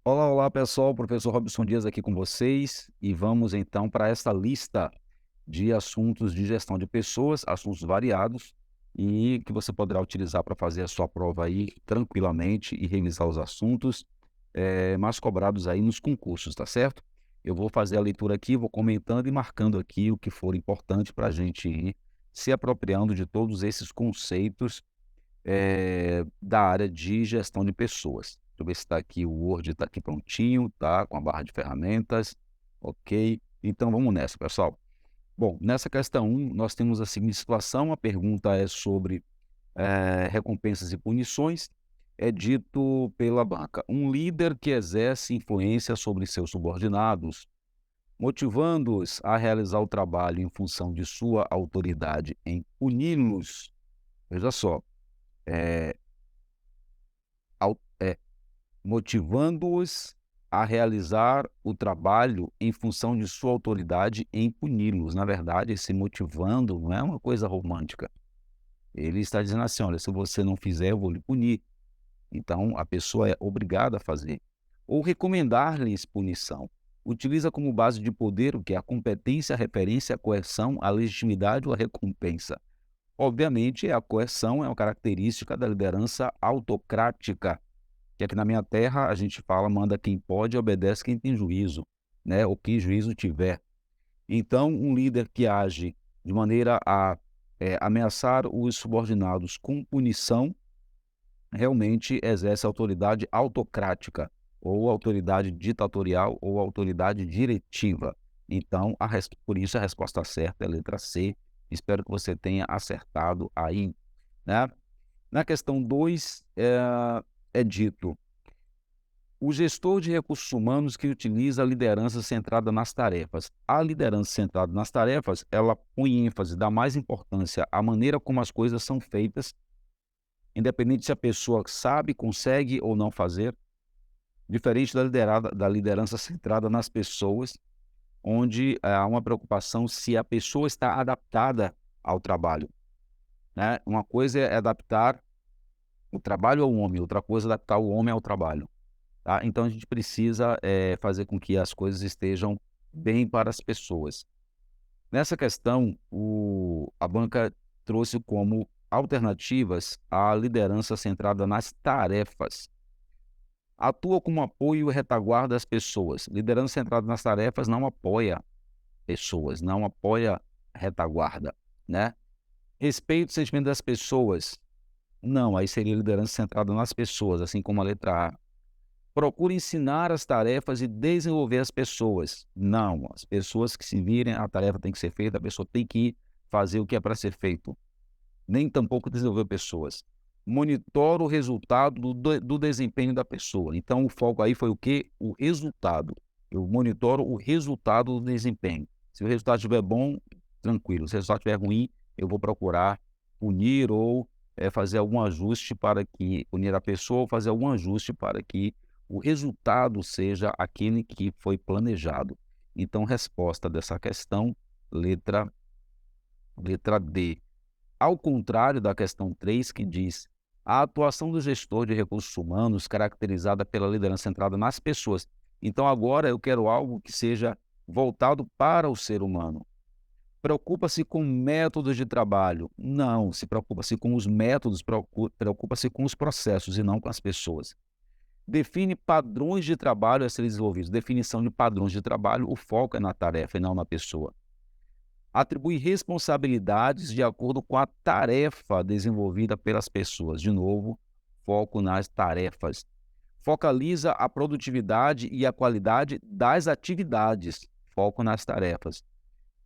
Olá, olá pessoal, professor Robson Dias aqui com vocês e vamos então para esta lista de assuntos de gestão de pessoas, assuntos variados e que você poderá utilizar para fazer a sua prova aí tranquilamente e revisar os assuntos mais cobrados aí nos concursos, tá certo? Eu vou fazer a leitura aqui, vou comentando e marcando aqui o que for importante para a gente ir se apropriando de todos esses conceitos da área de gestão de pessoas. Deixa eu ver se está aqui o Word, está aqui prontinho, tá, com a barra de ferramentas, ok. Então vamos nessa, pessoal. Bom, nessa questão 1, nós temos a seguinte situação, a pergunta é sobre recompensas e punições. É dito pela banca, um líder que exerce influência sobre seus subordinados, motivando-os a realizar o trabalho em função de sua autoridade em puni-los. Veja só, eh, au eh motivando-os a realizar o trabalho em função de sua autoridade em puni-los. Na verdade, esse motivando não é uma coisa romântica. Ele está dizendo assim: "Olha, se você não fizer, eu vou lhe punir". Então, a pessoa é obrigada a fazer. Ou recomendar-lhes punição. Utiliza como base de poder o que? A competência, a referência, a coerção, a legitimidade ou a recompensa. Obviamente, a coerção é uma característica da liderança autocrática, que aqui na minha terra a gente fala: "Manda quem pode e obedece quem tem juízo", né, ou que juízo tiver. Então, um líder que age de maneira a, ameaçar os subordinados com punição, realmente exerce autoridade autocrática, ou autoridade ditatorial, ou autoridade diretiva. Então, por isso a resposta certa é a letra C. Espero que você tenha acertado aí, né. Na questão 2 é dito: o gestor de recursos humanos que utiliza a liderança centrada nas tarefas. A liderança centrada nas tarefas, ela põe ênfase, dá mais importância à maneira como as coisas são feitas, independente se a pessoa sabe, consegue ou não fazer, diferente da liderança centrada nas pessoas, onde há uma preocupação se a pessoa está adaptada ao trabalho, né. Uma coisa é adaptar o trabalho ao homem, outra coisa é adaptar o homem ao trabalho. Tá? Então a gente precisa, fazer com que as coisas estejam bem para as pessoas. Nessa questão, a banca trouxe como alternativas a liderança centrada nas tarefas. Atua como apoio e retaguarda às pessoas. Liderança centrada nas tarefas não apoia pessoas, não apoia retaguarda, né. Respeito o sentimento das pessoas. Não, aí seria liderança centrada nas pessoas, assim como a letra A. Procura ensinar as tarefas e desenvolver as pessoas. Não, as pessoas que se virem, a tarefa tem que ser feita, a pessoa tem que fazer o que é para ser feito. Nem tampouco desenvolver pessoas. Monitora o resultado do desempenho da pessoa. Então, o foco aí foi o quê? O resultado. Eu monitoro o resultado do desempenho. Se o resultado estiver bom, tranquilo. Se o resultado estiver ruim, eu vou procurar punir ou fazer algum ajuste para que punir a pessoa ou fazer algum ajuste para que o resultado seja aquele que foi planejado. Então, resposta dessa questão, letra letra D. Ao contrário da questão 3 que diz: "A atuação do gestor de recursos humanos caracterizada pela liderança centrada nas pessoas". Então agora eu quero algo que seja voltado para o ser humano. Preocupa-se com métodos de trabalho? Não, se preocupa-se com os métodos, preocupa-se com os processos e não com as pessoas. Define padrões de trabalho a serem desenvolvidos. Definição de padrões de trabalho, o foco é na tarefa e não na pessoa. Atribui responsabilidades de acordo com a tarefa desenvolvida pelas pessoas. De novo, foco nas tarefas. Focaliza a produtividade e a qualidade das atividades. Foco nas tarefas.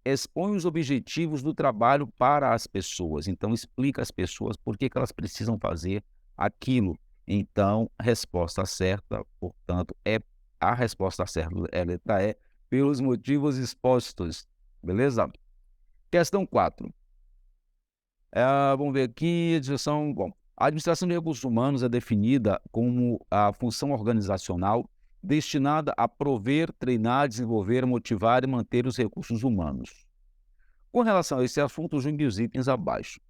Expõe os objetivos do trabalho para as pessoas. Então, explica às pessoas por que elas precisam fazer aquilo. Então, a resposta certa, portanto, a resposta certa é a letra E, pelos motivos expostos. Beleza? Questão 4. Vamos ver aqui, a administração de recursos humanos é definida como a função organizacional destinada a prover, treinar, desenvolver, motivar e manter os recursos humanos. Com relação a esse assunto, jungue os itens abaixo.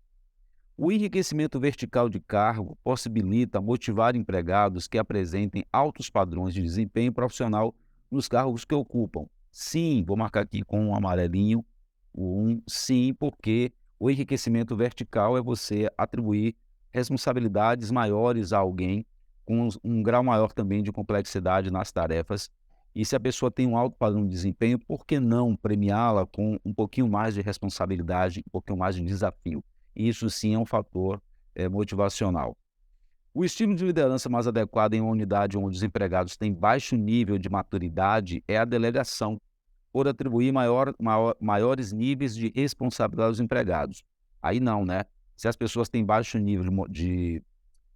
O enriquecimento vertical de cargo possibilita motivar empregados que apresentem altos padrões de desempenho profissional nos cargos que ocupam. Sim, vou marcar aqui com um amarelinho, o 1, sim, porque o enriquecimento vertical é você atribuir responsabilidades maiores a alguém, com um grau maior também de complexidade nas tarefas. E se a pessoa tem um alto padrão de desempenho, por que não premiá-la com um pouquinho mais de responsabilidade, um pouquinho mais de desafio? Isso sim é um fator motivacional. O estilo de liderança mais adequado em uma unidade onde os empregados têm baixo nível de maturidade é a delegação, por atribuir maiores níveis de responsabilidade aos empregados. Aí não, né? Se as pessoas têm baixo nível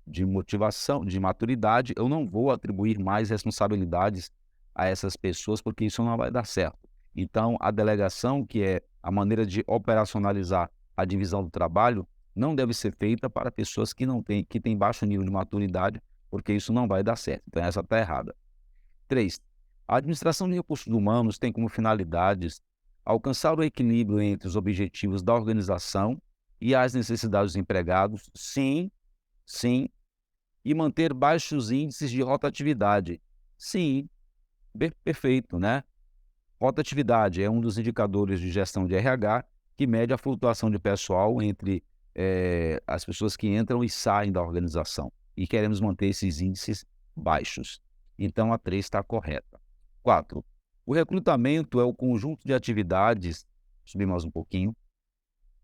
de motivação, de maturidade, eu não vou atribuir mais responsabilidades a essas pessoas, porque isso não vai dar certo. Então, a delegação, que é a maneira de operacionalizar a divisão do trabalho, não deve ser feita para pessoas que têm baixo nível de maturidade, porque isso não vai dar certo. Então, essa está errada. 3. A administração de recursos humanos tem como finalidades alcançar o equilíbrio entre os objetivos da organização e as necessidades dos empregados, sim, sim, e manter baixos índices de rotatividade. Sim, perfeito, né? Rotatividade é um dos indicadores de gestão de RH que mede a flutuação de pessoal entre as pessoas que entram e saem da organização. E queremos manter esses índices baixos. Então, a 3 está correta. 4. O recrutamento é o conjunto de atividades. Subir mais um pouquinho.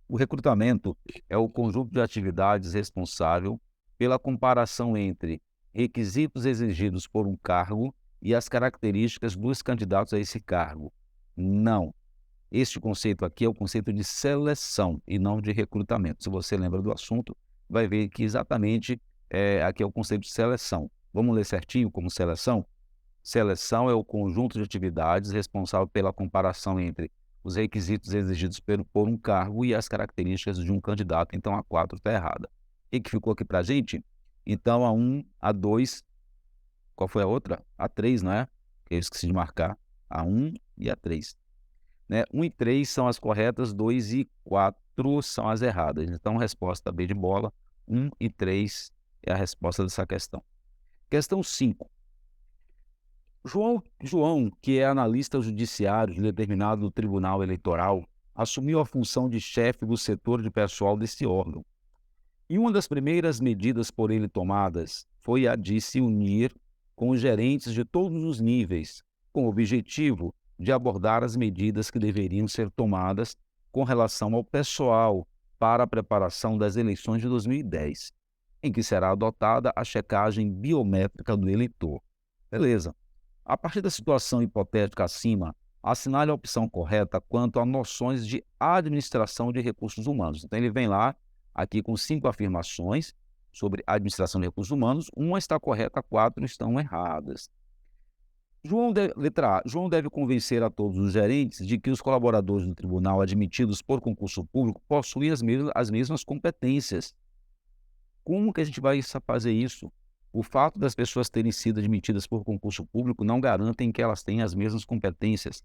O recrutamento é o conjunto de atividades responsável pela comparação entre requisitos exigidos por um cargo e as características dos candidatos a esse cargo. Não. Este conceito aqui é o conceito de seleção e não de recrutamento. Se você lembra do assunto, vai ver que exatamente aqui é o conceito de seleção. Vamos ler certinho como seleção? Seleção é o conjunto de atividades responsável pela comparação entre os requisitos exigidos por um cargo e as características de um candidato. Então, a 4 está errada. O que ficou aqui para a gente? Então, a 1, a 2, qual foi a outra? A 3, não é? Eu esqueci de marcar. A 1 e a 3. Né? 1 e 3 são as corretas, 2 e 4 são as erradas. Então, resposta B de bola, 1 e 3 é a resposta dessa questão. Questão 5. João, que é analista judiciário de determinado tribunal eleitoral, assumiu a função de chefe do setor de pessoal desse órgão. E uma das primeiras medidas por ele tomadas foi a de se unir com os gerentes de todos os níveis, com o objetivo de abordar as medidas que deveriam ser tomadas com relação ao pessoal para a preparação das eleições de 2010, em que será adotada a checagem biométrica do eleitor. Beleza. A partir da situação hipotética acima, assinale a opção correta quanto a noções de administração de recursos humanos. Então, ele vem lá, aqui com 5 afirmações sobre administração de recursos humanos. Uma está correta, 4 estão erradas. Letra A. João deve convencer a todos os gerentes de que os colaboradores do tribunal admitidos por concurso público possuem as mesmas competências. Como que a gente vai fazer isso? O fato das pessoas terem sido admitidas por concurso público não garantem que elas tenham as mesmas competências.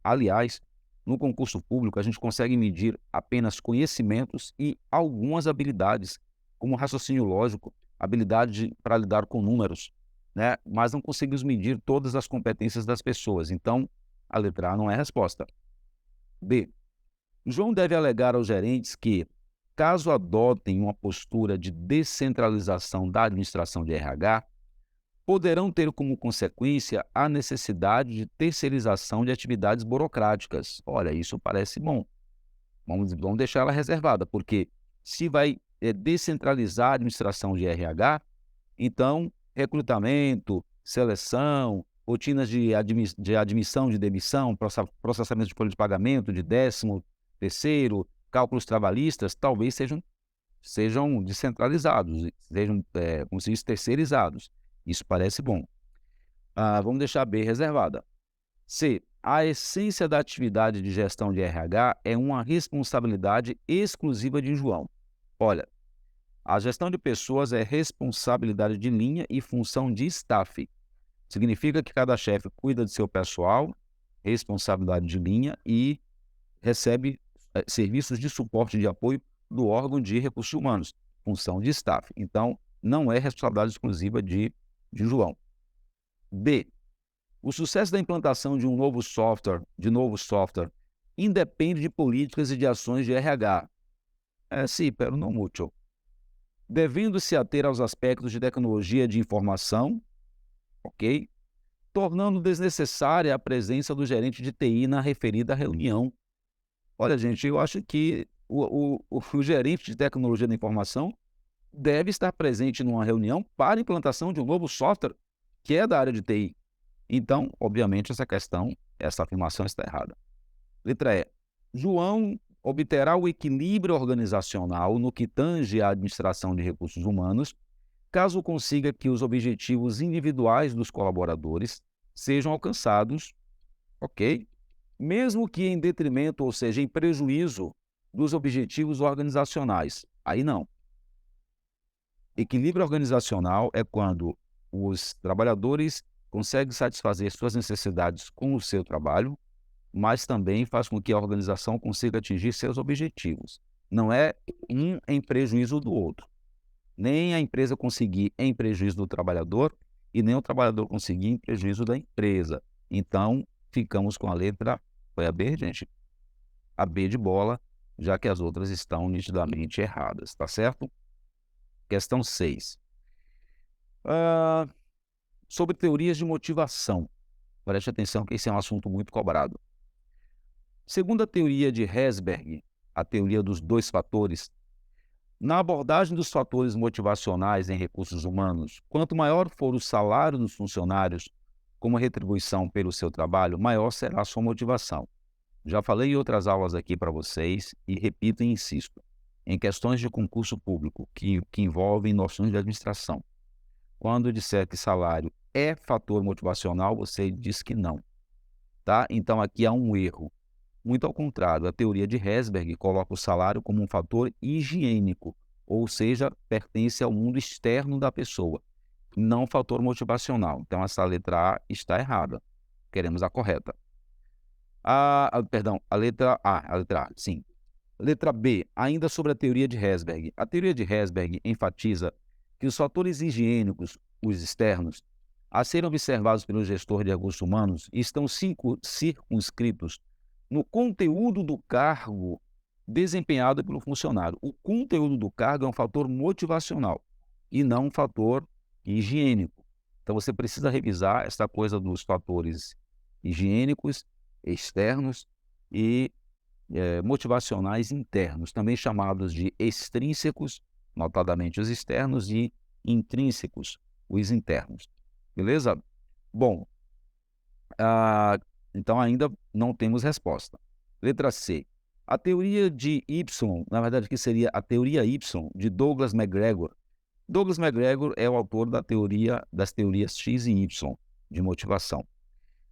Aliás, no concurso público, a gente consegue medir apenas conhecimentos e algumas habilidades, como raciocínio lógico, habilidade para lidar com números, né? Mas não conseguimos medir todas as competências das pessoas. Então, a letra A não é a resposta. B. João deve alegar aos gerentes que, caso adotem uma postura de descentralização da administração de RH, poderão ter como consequência a necessidade de terceirização de atividades burocráticas. Olha, isso parece bom. Vamos deixar ela reservada, porque se vai descentralizar a administração de RH, então recrutamento, seleção, rotinas de admissão, de demissão, processamento de folha de pagamento, de 13º, cálculos trabalhistas, talvez sejam descentralizados, sejam, como se diz, terceirizados. Isso parece bom. Vamos deixar B reservada. C. A essência da atividade de gestão de RH é uma responsabilidade exclusiva de João. Olha, a gestão de pessoas é responsabilidade de linha e função de staff. Significa que cada chefe cuida de seu pessoal, responsabilidade de linha e recebe serviços de suporte e de apoio do órgão de recursos humanos. função de staff. Então, não é responsabilidade exclusiva de João. B. O sucesso da implantação de novo software, independe de políticas e de ações de RH. Sì, pero non mucho. Devendo-se ater aos aspectos de tecnologia de informação, ok? Tornando desnecessária a presença do gerente de TI na referida reunião. Olha, gente, eu acho que o gerente de tecnologia da informação deve estar presente numa reunião para a implantação de um novo software que é da área de TI. Então, obviamente, essa afirmação está errada. Letra E. João obterá o equilíbrio organizacional no que tange à administração de recursos humanos, caso consiga que os objetivos individuais dos colaboradores sejam alcançados, ok? Mesmo que em detrimento, ou seja, em prejuízo dos objetivos organizacionais. Aí não. Equilíbrio organizacional é quando os trabalhadores conseguem satisfazer suas necessidades com o seu trabalho, mas também faz com que a organização consiga atingir seus objetivos. Não é um em prejuízo do outro. Nem a empresa conseguir em prejuízo do trabalhador e nem o trabalhador conseguir em prejuízo da empresa. Então, ficamos com a letra... Foi a B, gente? A B de bola, já que as outras estão nitidamente erradas, tá certo? Questão 6. Sobre teorias de motivação. Preste atenção que esse é um assunto muito cobrado. Segundo a teoria de Herzberg, a teoria dos 2 fatores, na abordagem dos fatores motivacionais em recursos humanos, quanto maior for o salário dos funcionários como retribuição pelo seu trabalho, maior será a sua motivação. Já falei em outras aulas aqui para vocês e repito e insisto. Em questões de concurso público que envolvem noções de administração, quando disser que salário é fator motivacional, você diz que não. Tá? Então aqui há um erro. Muito ao contrário, a teoria de Herzberg coloca o salário como um fator higiênico, ou seja, pertence ao mundo externo da pessoa, não fator motivacional. Então essa letra A está errada. Queremos a correta. A letra A, sim. Letra B, ainda sobre a teoria de Herzberg. A teoria de Herzberg enfatiza que os fatores higiênicos, os externos, a serem observados pelo gestor de recursos humanos, estão circunscritos no conteúdo do cargo desempenhado pelo funcionário. O conteúdo do cargo é um fator motivacional e não um fator higiênico. Então você precisa revisar essa coisa dos fatores higiênicos, externos e motivacionais internos, também chamados de extrínsecos, notadamente os externos, e intrínsecos, os internos. Beleza? Bom, então ainda não temos resposta. Letra C. A teoria de Y, na verdade que seria a teoria Y de Douglas McGregor. Douglas McGregor é o autor das teorias X e Y de motivação.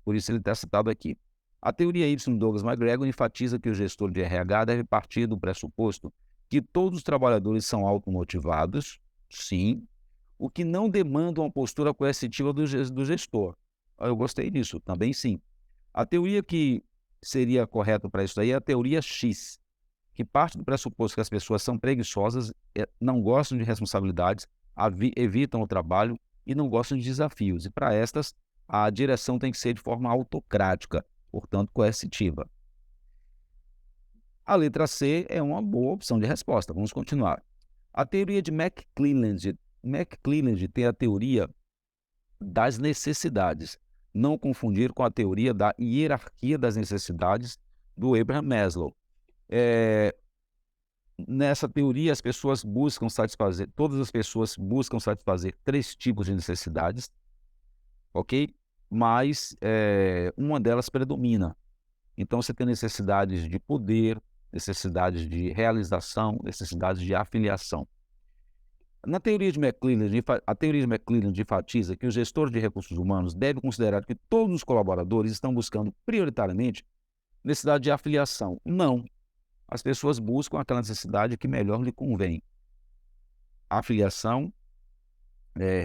Por isso ele está citado aqui. A teoria Y de Douglas McGregor enfatiza que o gestor de RH deve partir do pressuposto que todos os trabalhadores são automotivados, sim, o que não demanda uma postura coercitiva do gestor. Eu gostei disso, também sim. A teoria que seria correta para isso daí é a teoria X, que parte do pressuposto que as pessoas são preguiçosas, não gostam de responsabilidades, evitam o trabalho e não gostam de desafios. E para estas, a direção tem que ser de forma autocrática, portanto coercitiva. A letra C é uma boa opção de resposta. Vamos continuar. A teoria de McClelland tem a teoria das necessidades. Não confundir com a teoria da hierarquia das necessidades do Abraham Maslow. Nessa teoria, todas as pessoas buscam satisfazer 3 tipos de necessidades, ok? Mas uma delas predomina. Então, você tem necessidades de poder, necessidades de realização, necessidades de afiliação. Na teoria de McClelland, a teoria de McClelland enfatiza que o gestor de recursos humanos deve considerar que todos os colaboradores estão buscando prioritariamente necessidade de afiliação. Não. As pessoas buscam aquela necessidade que melhor lhe convém. Afiliação,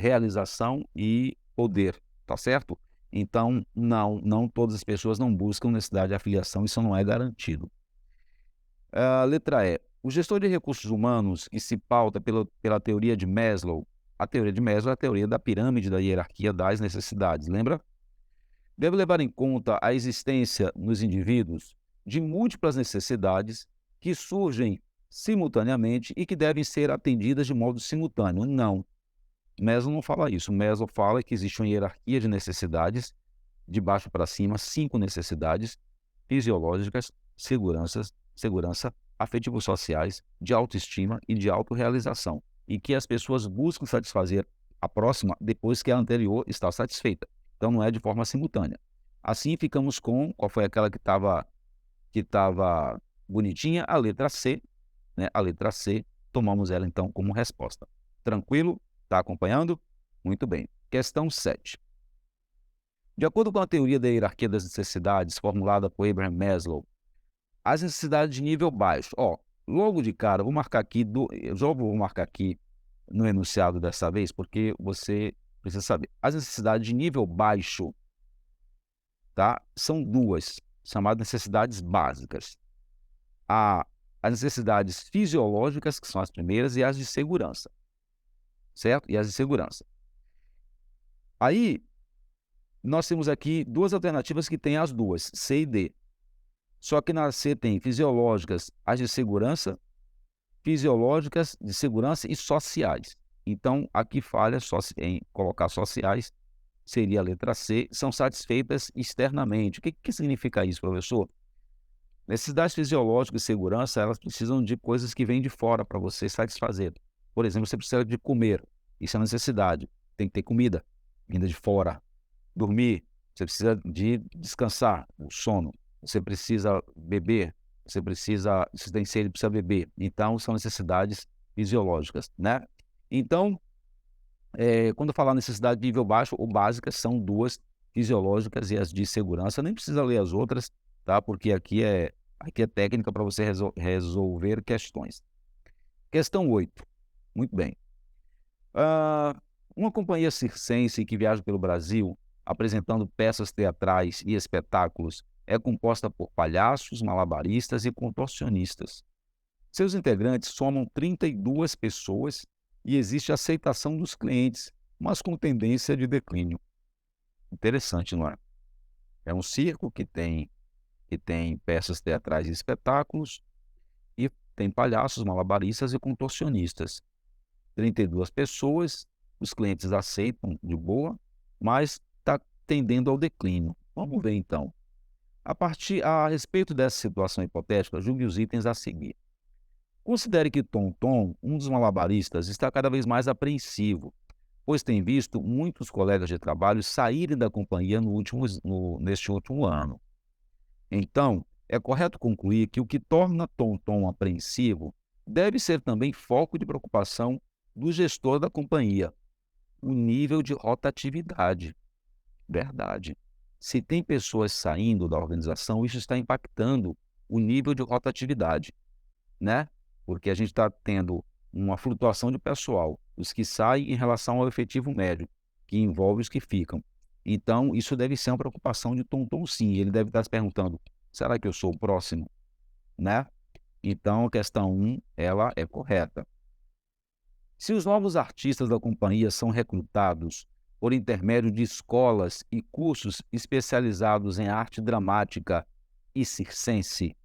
realização e poder, tá certo? Então, não todas as pessoas não buscam necessidade de afiliação, isso não é garantido. Letra E. O gestor de recursos humanos que se pauta pela teoria de Maslow, a teoria de Maslow é a teoria da pirâmide da hierarquia das necessidades, lembra? Deve levar em conta a existência nos indivíduos de múltiplas necessidades que surgem simultaneamente e que devem ser atendidas de modo simultâneo. Não, Maslow não fala isso. Maslow fala que existe uma hierarquia de necessidades, de baixo para cima, 5 necessidades fisiológicas, segurança, afetivo-sociais, de autoestima e de autorrealização, e que as pessoas buscam satisfazer a próxima depois que a anterior está satisfeita. Então, não é de forma simultânea. Assim, ficamos com, qual foi aquela que estava bonitinha? A letra C, né? A letra C, tomamos ela, então, como resposta. Tranquilo? Está acompanhando? Muito bem. Questão 7. De acordo com a teoria da hierarquia das necessidades formulada por Abraham Maslow, as necessidades de nível baixo, logo de cara, eu já vou marcar aqui no enunciado dessa vez, porque você precisa saber. As necessidades de nível baixo, tá? São duas, chamadas necessidades básicas. As necessidades fisiológicas, que são as primeiras, e as de segurança, certo? E as de segurança. Aí, nós temos aqui duas alternativas que têm as duas, C e D. Só que na C tem fisiológicas, as de segurança, fisiológicas, de segurança e sociais. Então, aqui falha em colocar sociais, seria a letra C, são satisfeitas externamente. O que significa isso, professor? Necessidades fisiológicas e segurança, elas precisam de coisas que vêm de fora para você satisfazer. Por exemplo, você precisa de comer, isso é uma necessidade, tem que ter comida vinda de fora. Dormir, você precisa de descansar, o sono. Você precisa beber, você tem sede, precisa beber. Então, são necessidades fisiológicas, né? Então, quando eu falar necessidade de nível baixo ou básicas, são duas fisiológicas e as de segurança. Nem precisa ler as outras, tá? Porque aqui é técnica para você resolver questões. Questão 8. Muito bem. Uma companhia circense que viaja pelo Brasil apresentando peças teatrais e espetáculos é composta por palhaços, malabaristas e contorcionistas. Seus integrantes somam 32 pessoas e existe aceitação dos clientes, mas com tendência de declínio. Interessante, não é? É um circo que tem peças teatrais e espetáculos e tem palhaços, malabaristas e contorcionistas. 32 pessoas, os clientes aceitam de boa, mas está tendendo ao declínio. Vamos ver então. A respeito dessa situação hipotética, julgue os itens a seguir. Considere que Tom, um dos malabaristas, está cada vez mais apreensivo, pois tem visto muitos colegas de trabalho saírem da companhia neste último ano. Então, é correto concluir que o que torna Tom apreensivo deve ser também foco de preocupação do gestor da companhia, o nível de rotatividade. Verdade. Se tem pessoas saindo da organização, isso está impactando o nível de rotatividade, né? Porque a gente está tendo uma flutuação de pessoal, os que saem em relação ao efetivo médio, que envolve os que ficam. Então, isso deve ser uma preocupação de Tom, sim. Ele deve estar se perguntando, será que eu sou o próximo? Né? Então, a questão 1, ela é correta. Se os novos artistas da companhia são recrutados por intermédio de escolas e cursos especializados em arte dramática e circense,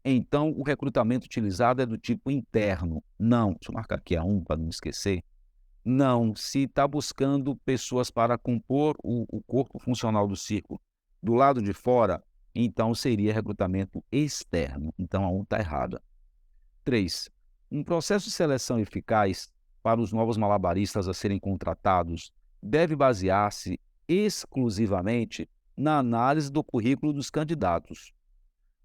então o recrutamento utilizado é do tipo interno. Não, deixa eu marcar aqui a 1 para não esquecer. Não, se está buscando pessoas para compor o corpo funcional do circo do lado de fora, então seria recrutamento externo. Então a 1 está errada. 3. Um processo de seleção eficaz para os novos malabaristas a serem contratados deve basear-se exclusivamente na análise do currículo dos candidatos,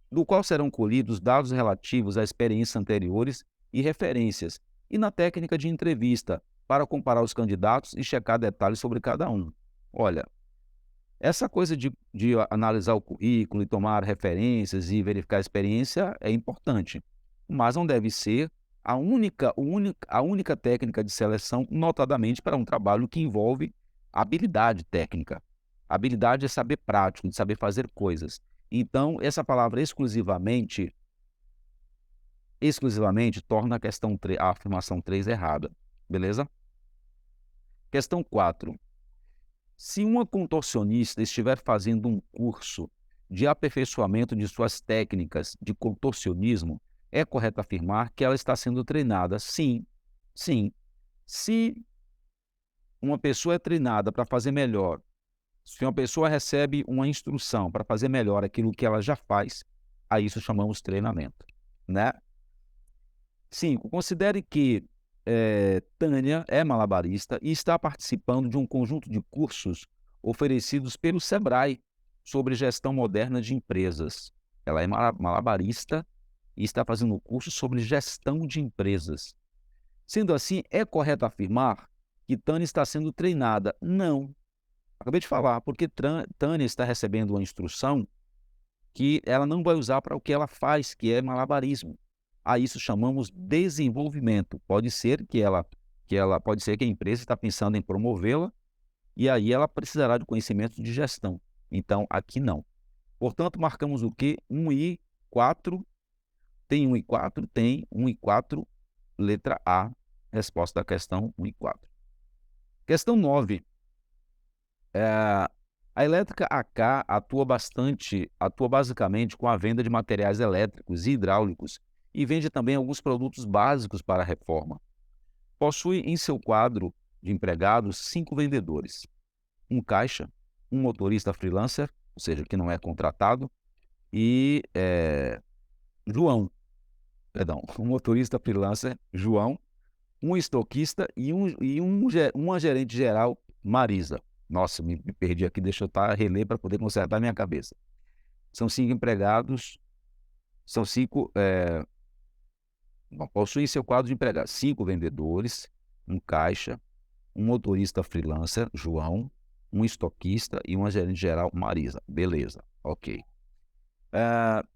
do qual serão colhidos dados relativos a experiências anteriores e referências, e na técnica de entrevista, para comparar os candidatos e checar detalhes sobre cada um. Olha, essa coisa de analisar o currículo e tomar referências e verificar a experiência é importante, mas não deve ser a única técnica de seleção, notadamente para um trabalho que envolve habilidade técnica. Habilidade é saber prático, de saber fazer coisas. Então, essa palavra exclusivamente exclusivamente torna a afirmação 3 errada, beleza? Questão 4. Se uma contorcionista estiver fazendo um curso de aperfeiçoamento de suas técnicas de contorcionismo, é correto afirmar que ela está sendo treinada? Sim, sim. Se uma pessoa é treinada para fazer melhor, se uma pessoa recebe uma instrução para fazer melhor aquilo que ela já faz, a isso chamamos treinamento, né? 5. Considere que Tânia é malabarista e está participando de um conjunto de cursos oferecidos pelo Sebrae sobre gestão moderna de empresas. Ela é malabarista e está fazendo um curso sobre gestão de empresas. Sendo assim, é correto afirmar que Tânia está sendo treinada? Não. Acabei de falar, porque Tânia está recebendo uma instrução que ela não vai usar para o que ela faz, que é malabarismo. A isso chamamos desenvolvimento. Pode ser que a empresa está pensando em promovê-la e aí ela precisará de conhecimento de gestão. Então, aqui não. Portanto, marcamos o quê? 1 e 4. Tem 1 e 4? Tem 1 e 4, letra A. Resposta da questão 1 e 4. Questão 9. A elétrica AK atua basicamente com a venda de materiais elétricos e hidráulicos e vende também alguns produtos básicos para a reforma. Possui em seu quadro de empregados 5 vendedores, um caixa, um motorista freelancer, ou seja, que não é contratado, e um motorista freelancer, João, um estoquista e uma gerente geral, Marisa. Nossa, me perdi aqui, deixa eu reler para poder consertar a minha cabeça. São 5 empregados, são 5... possui em seu quadro de empregados 5 vendedores, um caixa, um motorista freelancer, João, um estoquista e uma gerente geral, Marisa. Beleza, ok.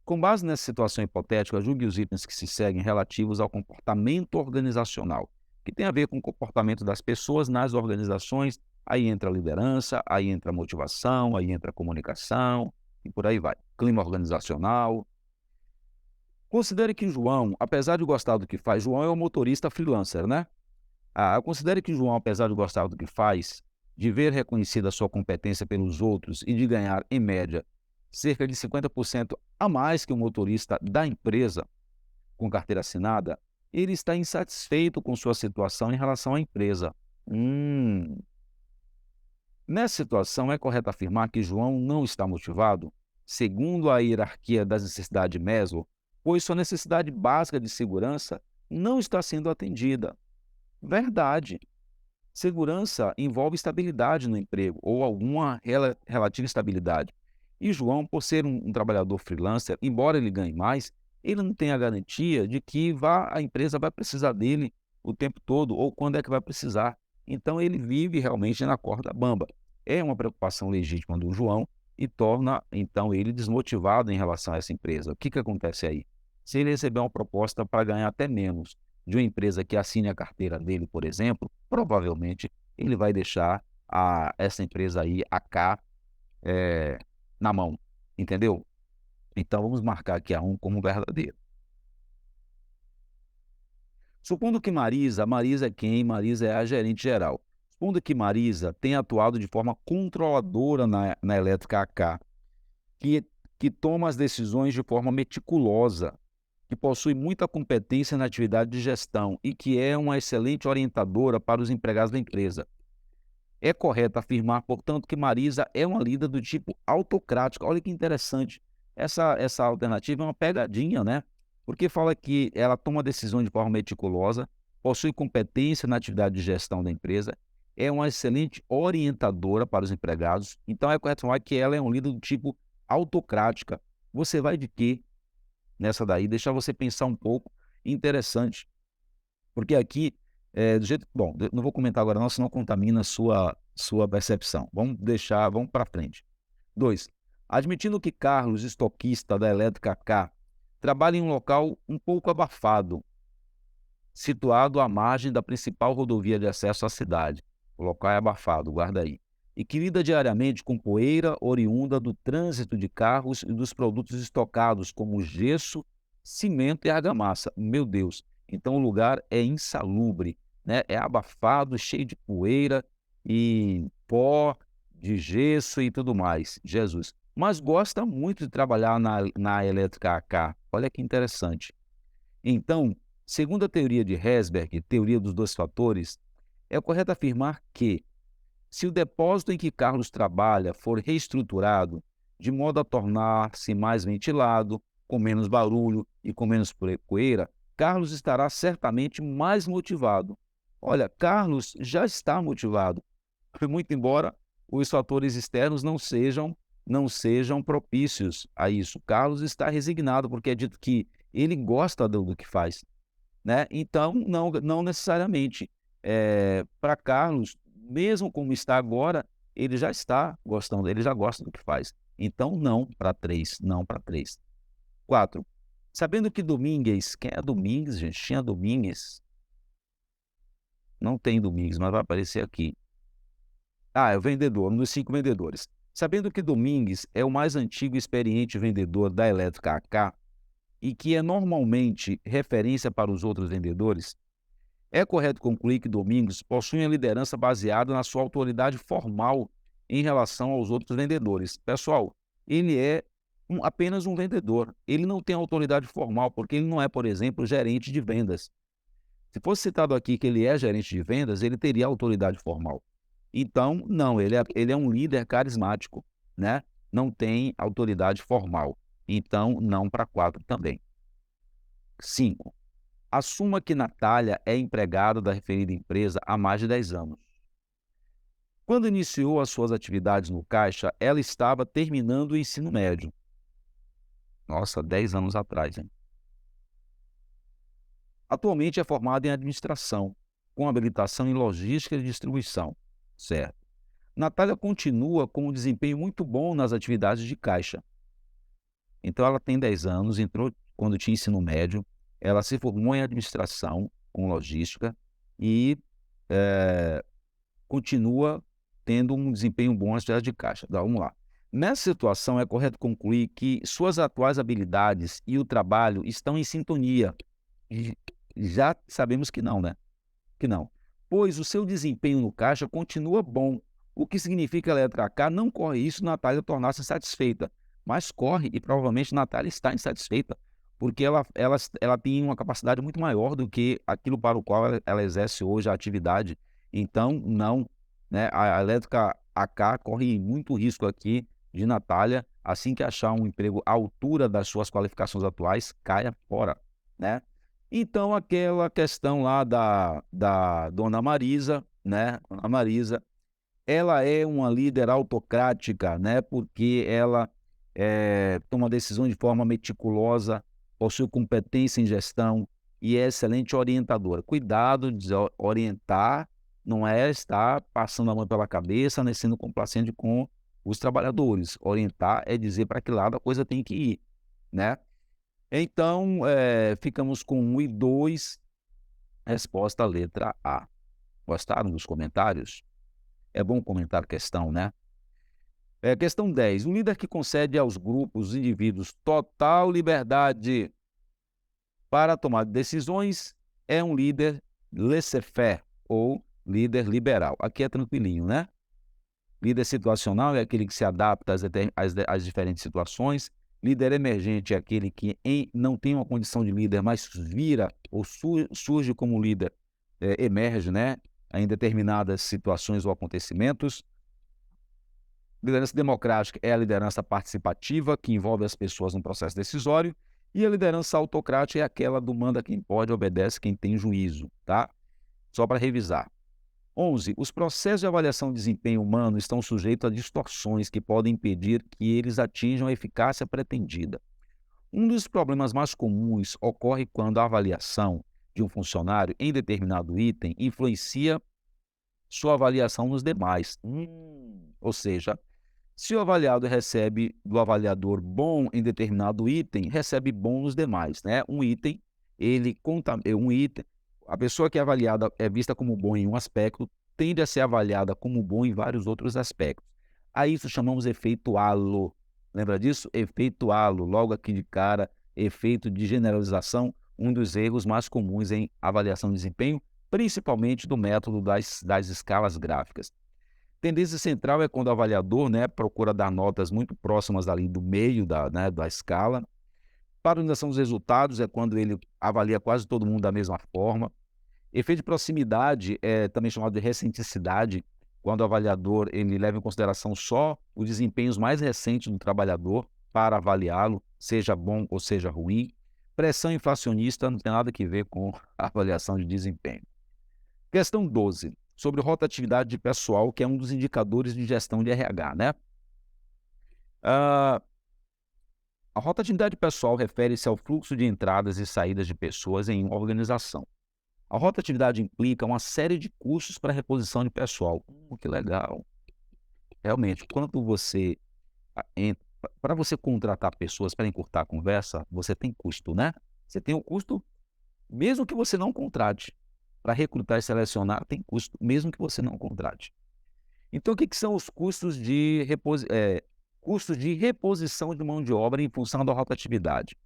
Com base nessa situação hipotética, julgue os itens que se seguem relativos ao comportamento organizacional, que tem a ver com o comportamento das pessoas nas organizações. Aí entra a liderança, aí entra a motivação, aí entra a comunicação e por aí vai. Clima organizacional. Considere que João, apesar de gostar do que faz, João é um motorista freelancer, né? Considere que João, apesar de gostar do que faz, de ver reconhecida a sua competência pelos outros e de ganhar, em média, cerca de 50% a mais que o motorista da empresa com carteira assinada, ele está insatisfeito com sua situação em relação à empresa. Nessa situação, é correto afirmar que João não está motivado, segundo a hierarquia das necessidades de Maslow, pois sua necessidade básica de segurança não está sendo atendida. Verdade. Segurança envolve estabilidade no emprego ou alguma relativa estabilidade. E João, por ser um trabalhador freelancer, embora ele ganhe mais, ele não tem a garantia de que a empresa vai precisar dele o tempo todo ou quando é que vai precisar. Então, ele vive realmente na corda bamba. É uma preocupação legítima do João e torna, então, ele desmotivado em relação a essa empresa. O que acontece aí? Se ele receber uma proposta para ganhar até menos de uma empresa que assine a carteira dele, por exemplo, provavelmente ele vai deixar essa empresa aí, a K, na mão, entendeu? Então, vamos marcar aqui a 1 como verdadeiro. Supondo que Marisa é quem? Marisa é a gerente geral. Supondo que Marisa tenha atuado de forma controladora na elétrica AK, que toma as decisões de forma meticulosa, que possui muita competência na atividade de gestão e que é uma excelente orientadora para os empregados da empresa. É correto afirmar, portanto, que Marisa é uma líder do tipo autocrática. Olha que interessante. Essa alternativa é uma pegadinha, né? Porque fala que ela toma decisões de forma meticulosa, possui competência na atividade de gestão da empresa, é uma excelente orientadora para os empregados. Então, é correto falar que ela é um líder do tipo autocrática. Você vai de quê nessa daí? Deixar você pensar um pouco. Interessante. Porque aqui, do jeito... Bom, não vou comentar agora não, senão contamina a sua percepção. Vamos para frente. 2. Admitindo que Carlos, estoquista da Elétrica K, trabalha em um local um pouco abafado, situado à margem da principal rodovia de acesso à cidade. O local é abafado, guarda aí. E que lida diariamente com poeira oriunda do trânsito de carros e dos produtos estocados, como gesso, cimento e argamassa. Meu Deus! Então o lugar é insalubre, né? É abafado, cheio de poeira e pó, de gesso e tudo mais. Jesus! Mas gosta muito de trabalhar na elétrica AK. Olha que interessante. Então, segundo a teoria de Herzberg, teoria dos dois fatores, é correto afirmar que, se o depósito em que Carlos trabalha for reestruturado de modo a tornar-se mais ventilado, com menos barulho e com menos poeira, Carlos estará certamente mais motivado. Olha, Carlos já está motivado, muito embora os fatores externos não sejam propícios a isso. Carlos está resignado, porque é dito que ele gosta do que faz, né? Então, não necessariamente. Para Carlos, mesmo como está agora, ele já está gostando, ele já gosta do que faz. Então, não para 3, não para 3. 4. Sabendo que Domingues, quem é Domingues, gente? Tinha Domingues? Não tem Domingues, mas vai aparecer aqui. É o vendedor, um dos 5 vendedores. Sabendo que Domingues é o mais antigo e experiente vendedor da Elétrica AK e que é normalmente referência para os outros vendedores, é correto concluir que Domingos possui uma liderança baseada na sua autoridade formal em relação aos outros vendedores. Pessoal, ele é apenas um vendedor. Ele não tem autoridade formal, porque ele não é, por exemplo, gerente de vendas. Se fosse citado aqui que ele é gerente de vendas, ele teria autoridade formal. Então, não, ele é um líder carismático, né? Não tem autoridade formal. Então, não para 4 também. 5. Assuma que Natália é empregada da referida empresa há mais de 10 anos. Quando iniciou as suas atividades no caixa, ela estava terminando o ensino médio. Nossa, 10 anos atrás, hein? Atualmente é formada em administração, com habilitação em logística e distribuição. Certo. Natália continua com um desempenho muito bom nas atividades de caixa. Então, ela tem 10 anos, entrou quando tinha ensino médio, ela se formou em administração, com logística, e continua tendo um desempenho bom nas atividades de caixa. Vamos lá. Nessa situação, é correto concluir que suas atuais habilidades e o trabalho estão em sintonia. E já sabemos que não, né? Que não. Pois o seu desempenho no caixa continua bom, o que significa que a letra K não corre isso Natália tornar-se insatisfeita, mas corre e provavelmente Natália está insatisfeita, porque ela tem uma capacidade muito maior do que aquilo para o qual ela exerce hoje a atividade. Então, não, né? A elétrica AK corre muito risco aqui de Natália, assim que achar um emprego à altura das suas qualificações atuais, caia fora, né? Então, aquela questão lá da Dona Marisa, né? Dona Marisa, ela é uma líder autocrática, né? Porque ela toma decisões de forma meticulosa, possui competência em gestão e é excelente orientadora. Cuidado de orientar, não é estar passando a mão pela cabeça, nem sendo complacente com os trabalhadores. Orientar é dizer para que lado a coisa tem que ir, né? Então, ficamos com 1 e 2, resposta letra A. Gostaram dos comentários? É bom comentar questão, né? Questão 10. Um líder que concede aos grupos, indivíduos, total liberdade para tomar decisões é um líder laissez-faire ou líder liberal. Aqui é tranquilinho, né? Líder situacional é aquele que se adapta às diferentes situações. Líder emergente é aquele que não tem uma condição de líder, mas vira ou surge como líder, emerge, né, em determinadas situações ou acontecimentos. Liderança democrática é a liderança participativa, que envolve as pessoas no processo decisório. E a liderança autocrática é aquela do manda quem pode, obedece quem tem juízo, tá? Só para revisar. 11. Os processos de avaliação de desempenho humano estão sujeitos a distorções que podem impedir que eles atinjam a eficácia pretendida. Um dos problemas mais comuns ocorre quando a avaliação de um funcionário em determinado item influencia sua avaliação nos demais. Ou seja, se o avaliado recebe do avaliador bom em determinado item, recebe bom nos demais, né? Um item, a pessoa que é avaliada é vista como bom em um aspecto, tende a ser avaliada como bom em vários outros aspectos. A isso chamamos efeito halo. Lembra disso? Efeito halo, logo aqui de cara, efeito de generalização, um dos erros mais comuns em avaliação de desempenho, principalmente do método das escalas gráficas. Tendência central é quando o avaliador, né, procura dar notas muito próximas ali do meio da escala. Padronização dos resultados é quando ele avalia quase todo mundo da mesma forma. Efeito de proximidade é também chamado de recenticidade, quando o avaliador ele leva em consideração só os desempenhos mais recentes do trabalhador para avaliá-lo, seja bom ou seja ruim. Pressão inflacionista não tem nada a ver com a avaliação de desempenho. Questão 12, sobre rotatividade de pessoal, que é um dos indicadores de gestão de RH, né? A rotatividade pessoal refere-se ao fluxo de entradas e saídas de pessoas em uma organização. A rotatividade implica uma série de custos para a reposição de pessoal. Que legal. Realmente, quando você para você contratar pessoas para encurtar a conversa, você tem custo, né? Você tem o custo, mesmo que você não contrate. Para recrutar e selecionar, tem custo, mesmo que você não contrate. Então, o que são os custos de reposição de mão de obra em função da rotatividade?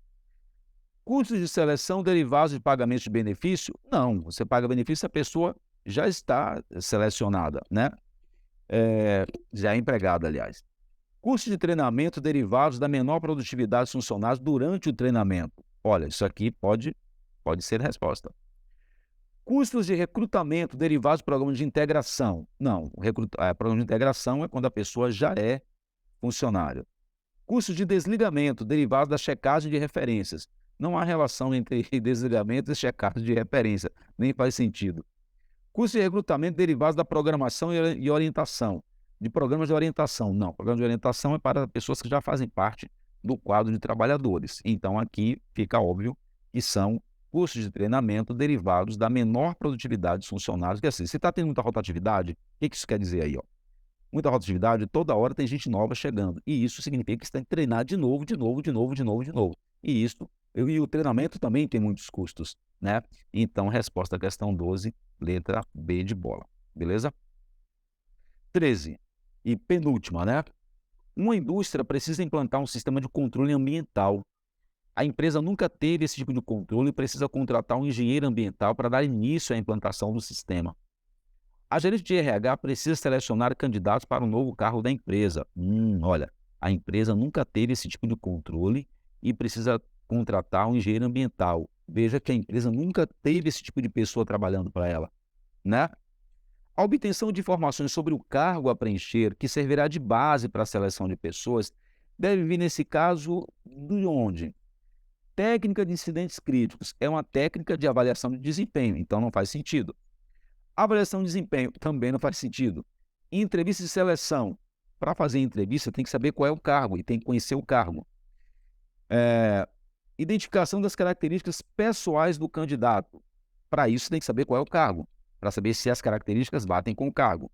Custos de seleção derivados de pagamento de benefício? Não, você paga benefício se a pessoa já está selecionada, né? Já é empregada, aliás. Custos de treinamento derivados da menor produtividade dos funcionários durante o treinamento. Olha, isso aqui pode ser a resposta. Custos de recrutamento derivados do programa de integração. Não, o programa de integração é quando a pessoa já é funcionário. Custos de desligamento derivados da checagem de referências. Não há relação entre desligamento e checagem de referência, nem faz sentido. Custos de recrutamento derivados da programação e orientação. De programas de orientação. Não, programa de orientação é para pessoas que já fazem parte do quadro de trabalhadores. Então, aqui fica óbvio que são custos de treinamento derivados da menor produtividade dos funcionários. Que assim, se está tendo muita rotatividade, o que isso quer dizer aí? Ó? Muita rotatividade, toda hora tem gente nova chegando. E isso significa que você tem que treinar de novo. E o treinamento também tem muitos custos, né? Então, resposta à questão 12, letra B de bola. Beleza? 13. E penúltima, né? Uma indústria precisa implantar um sistema de controle ambiental. A empresa nunca teve esse tipo de controle e precisa contratar um engenheiro ambiental para dar início à implantação do sistema. A gerente de RH precisa selecionar candidatos para um novo cargo da empresa. Olha, a empresa nunca teve esse tipo de controle e precisa contratar um engenheiro ambiental. Veja que a empresa nunca teve esse tipo de pessoa trabalhando para ela, né? A obtenção de informações sobre o cargo a preencher, que servirá de base para a seleção de pessoas, deve vir, nesse caso, de onde? Técnica de incidentes críticos é uma técnica de avaliação de desempenho, então não faz sentido. Avaliação de desempenho também não faz sentido. Entrevista de seleção. Para fazer entrevista, tem que saber qual é o cargo e tem que conhecer o cargo. Identificação das características pessoais do candidato. Para isso, tem que saber qual é o cargo, para saber se as características batem com o cargo.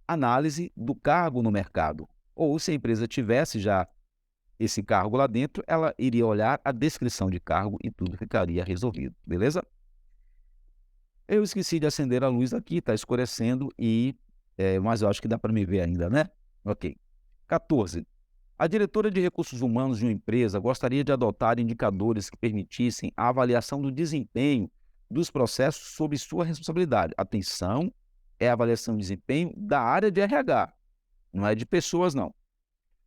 Análise do cargo no mercado. Ou se a empresa tivesse já esse cargo lá dentro, ela iria olhar a descrição de cargo e tudo ficaria resolvido, beleza? Eu esqueci de acender a luz aqui, está escurecendo, mas eu acho que dá para me ver ainda, né? Ok. 14. A diretora de recursos humanos de uma empresa gostaria de adotar indicadores que permitissem a avaliação do desempenho dos processos sob sua responsabilidade. Atenção, é a avaliação de desempenho da área de RH, não é de pessoas, não.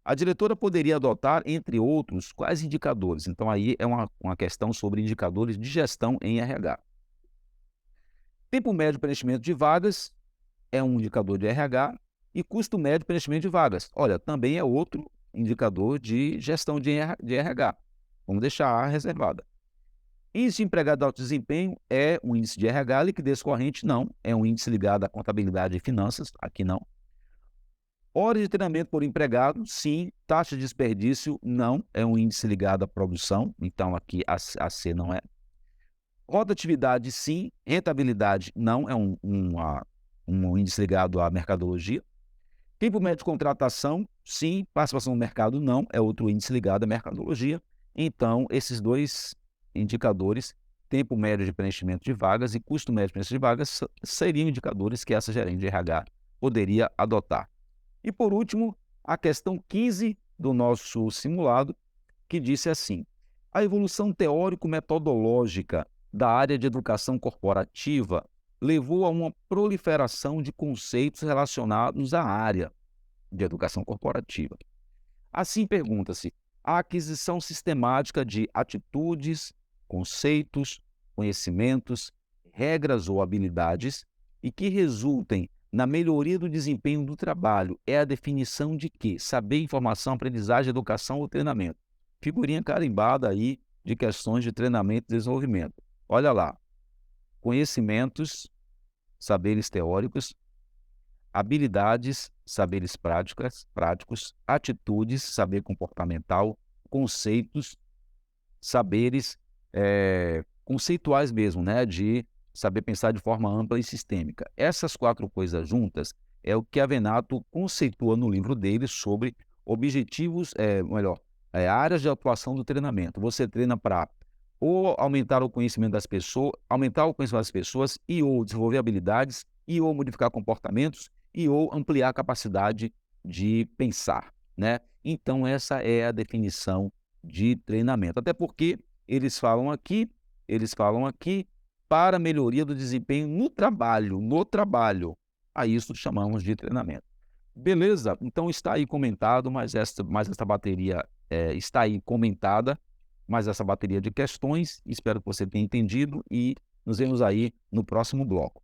A diretora poderia adotar, entre outros, quais indicadores? Então, aí é uma questão sobre indicadores de gestão em RH. Tempo médio de preenchimento de vagas é um indicador de RH e custo médio de preenchimento de vagas. Olha, também é outro indicador de gestão de RH. Vamos deixar a reservada. Índice de empregado de alto desempenho é um índice de RH. Liquidez corrente, não. É um índice ligado à contabilidade e finanças. Aqui, não. Horas de treinamento por empregado, sim. Taxa de desperdício, não. É um índice ligado à produção. Então, aqui a C não é. Rotatividade, sim. Rentabilidade, não. É um índice ligado à mercadologia. Tempo médio de contratação, sim. Participação no mercado, não. É outro índice ligado à mercadologia. Então, esses dois indicadores, tempo médio de preenchimento de vagas e custo médio de preenchimento de vagas, seriam indicadores que essa gerente de RH poderia adotar. E, por último, a questão 15 do nosso simulado, que disse assim: A evolução teórico-metodológica da área de educação corporativa levou a uma proliferação de conceitos relacionados à área de educação corporativa. Assim, pergunta-se: a aquisição sistemática de atitudes, conceitos, conhecimentos, regras ou habilidades e que resultem na melhoria do desempenho do trabalho é a definição de quê? Saber, informação, aprendizagem, educação ou treinamento. Figurinha carimbada aí de questões de treinamento e desenvolvimento. Olha lá: conhecimentos, saberes teóricos, habilidades, saberes práticos, atitudes, saber comportamental, conceitos, saberes conceituais mesmo, né, de saber pensar de forma ampla e sistêmica. Essas 4 coisas juntas é o que a Venato conceitua no livro dele sobre objetivos, áreas de atuação do treinamento. Você treina para ou aumentar o conhecimento das pessoas, e ou desenvolver habilidades, e ou modificar comportamentos, e ou ampliar a capacidade de pensar, né. Então essa é a definição de treinamento. Até porque eles falam aqui para melhoria do desempenho no trabalho. A isso chamamos de treinamento. Beleza? Então está aí comentado, mas esta bateria, está aí comentada, mais essa bateria de questões. Espero que você tenha entendido e nos vemos aí no próximo bloco.